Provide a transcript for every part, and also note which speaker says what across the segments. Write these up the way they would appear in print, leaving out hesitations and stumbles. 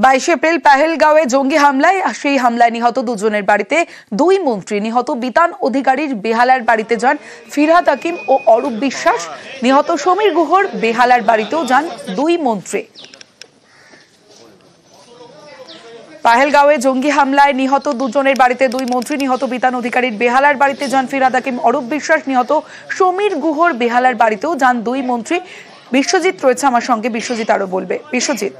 Speaker 1: 22 April পেহেলগাঁওয়ে জঙ্গি হামলায় সেই হামলায় নিহত দুজনের বাড়িতে দুই মন্ত্রী। নিহত বিতান অধিকারীর বেহালার বাড়িতে যান ফিরহাদ হাকিম ও অরূপ বিশ্বাস। নিহত সমীর গুহর বেহালার বাড়িতেও যান দুই মন্ত্রী। পেহেলগাঁওয়ে জঙ্গি হামলায় নিহত দুজনের বাড়িতে দুই মন্ত্রী। নিহত বিতান অধিকারীর বেহালার বাড়িতে যান ফিরহাদ হাকিম অরূপ বিশ্বাস। নিহত সমীর গুহর বেহালার বাড়িতেও যান দুই মন্ত্রী। বিশ্বজিৎ রয়েছে আমার সঙ্গে, বিশ্বজিৎ আরো বলবে। বিশ্বজিৎ,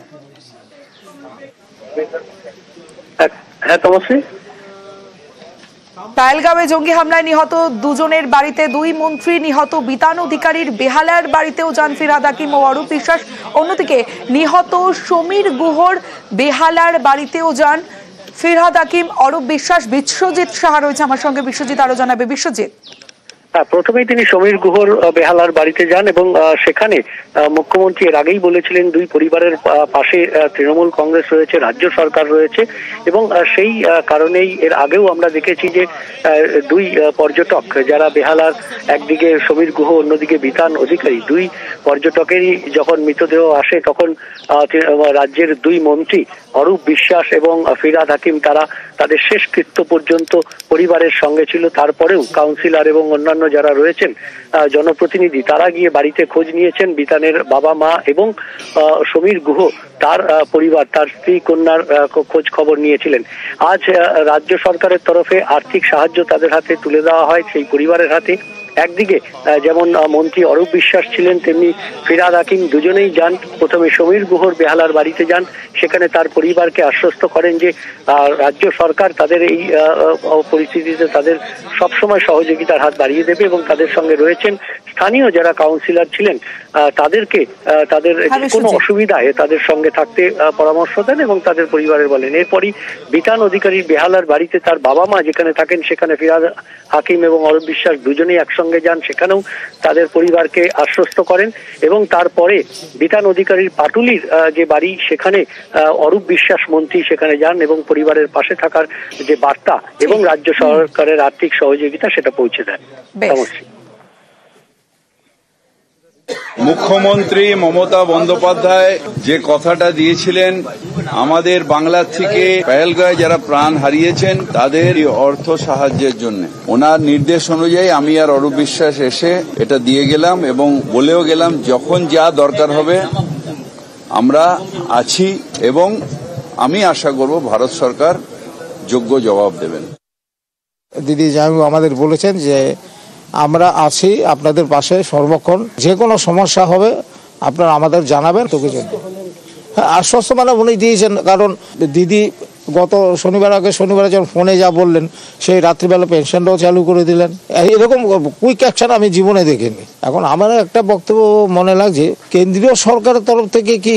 Speaker 1: পেহেলগাঁওয়ে জঙ্গি হামলায় নিহত দুজনের বাড়িতে দুই মন্ত্রী। নিহত বিতান অধিকারীর বেহালার বাড়িতেও যান ফিরহাদ হাকিম ও অরূপ বিশ্বাস। অন্যদিকে নিহত সমীর গুহর বেহালার বাড়িতেও যান ফিরহাদ হাকিম অরূপ বিশ্বাস। বিশ্বজিৎ সাহা রয়েছে আমার সঙ্গে, বিশ্বজিৎ আরো জানাবে। বিশ্বজিৎ,
Speaker 2: প্রথমেই তিনি সমীর গুহর বেহালার বাড়িতে যান এবং সেখানে মুখ্যমন্ত্রী এর আগেই বলেছিলেন দুই পরিবারের পাশে তৃণমূল কংগ্রেস রয়েছে, রাজ্য সরকার রয়েছে এবং সেই কারণেই এর আগেও আমরা দেখেছি যে দুই পর্যটক যারা বেহালার, একদিকে সমীর গুহ অন্যদিকে বিতান অধিকারী, দুই পর্যটকেরই যখন মৃতদেহ আসে তখন রাজ্যের দুই মন্ত্রী অরূপ বিশ্বাস এবং ফিরহাদ হাকিম তারা তাদের শেষকৃত্য পর্যন্ত পরিবারের সঙ্গে ছিল। তারপরেও কাউন্সিলর এবং অন্যান্য যারা রয়েছেন জনপ্রতিনিধি তারা গিয়ে বাড়িতে খোঁজ নিয়েছেন। বিতানের বাবা মা এবং সমীর গুহ তার পরিবার, তার স্ত্রী কন্যার খোঁজ খবর নিয়েছিলেন। আজ রাজ্য সরকারের তরফে আর্থিক সাহায্য তাদের হাতে তুলে দেওয়া হয় সেই পরিবারের হাতে। একদিকে যেমন মন্ত্রী অরূপ বিশ্বাস ছিলেন, তেমনি ফিরহাদ হাকিম দুজনেই যান। প্রথমে সমীর গুহর বেহালার বাড়িতে যান, সেখানে তার পরিবারকে আশ্বস্ত করেন যে রাজ্য সরকার তাদের এই পরিস্থিতিতে তাদের সবসময় সহযোগিতার হাত বাড়িয়ে দেবে এবং তাদের সঙ্গে রয়েছেন স্থানীয় যারা কাউন্সিলর ছিলেন তাদেরকে তাদের কোনো অসুবিধায় তাদের সঙ্গে থাকতে পরামর্শ দেন এবং তাদের পরিবারের বলেন। এরপরই বিতান অধিকারীর বেহালার বাড়িতে তার বাবা মা যেখানে থাকেন সেখানে ফিরহাদ হাকিম এবং অরূপ বিশ্বাস দুজনেই একসঙ্গে যান, সেখানেও তাদের পরিবারকে আশ্বস্ত করেন এবং তারপরে বিতান অধিকারীর পাটুলির যে বাড়ি সেখানে অরূপ বিশ্বাস মন্ত্রী সেখানে যান এবং পরিবারের পাশে থাকার যে বার্তা এবং রাজ্য সরকারের আর্থিক সহযোগিতা সেটা পৌঁছে দেন।
Speaker 3: মুখ্যমন্ত্রী মমতা বন্দ্যোপাধ্যায় যে কথাটা দিয়েছিলেন আমাদের বাংলার থেকে পেহেলগাঁওয়ে যারা প্রাণ হারিয়েছেন তাদের অর্থ সাহায্যের জন্য, ওনার নির্দেশ অনুযায়ী আমি আর অরূপ বিশ্বাস এসে এটা দিয়ে গেলাম এবং বলেও গেলাম যখন যা দরকার হবে আমরা আছি এবং আমি আশা করব ভারত সরকার যোগ্য জবাব দেবেন।
Speaker 4: দিদি জামাইবাবু আমাদের বলেছেন যে আমরা আছি আপনাদের পাশে সর্বক্ষণ, যে কোনো সমস্যা হবে আপনারা আমাদের জানাবেন। তোকে আশ্বস্ত মানে উনি দিয়েছেন, কারণ দিদি গত শনিবার যখন ফোনে যা বললেন সেই রাত্রিবেলা পেনশনটাও চালু করে দিলেন। এরকম কুইক অ্যাকশন আমি জীবনে দেখিনি। এখন আমার একটা বক্তব্য মনে লাগছে, কেন্দ্রীয় সরকারের তরফ থেকে কি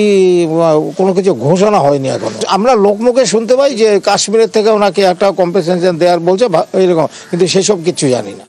Speaker 4: কোনো কিছু ঘোষণা হয়নি এখন? আমরা লোকমুখে শুনতে পাই যে কাশ্মীরের থেকে ওনাকে একটা কম্পেনসেশন দেওয়ার বলছে এরকম, কিন্তু সেসব কিছু জানি না।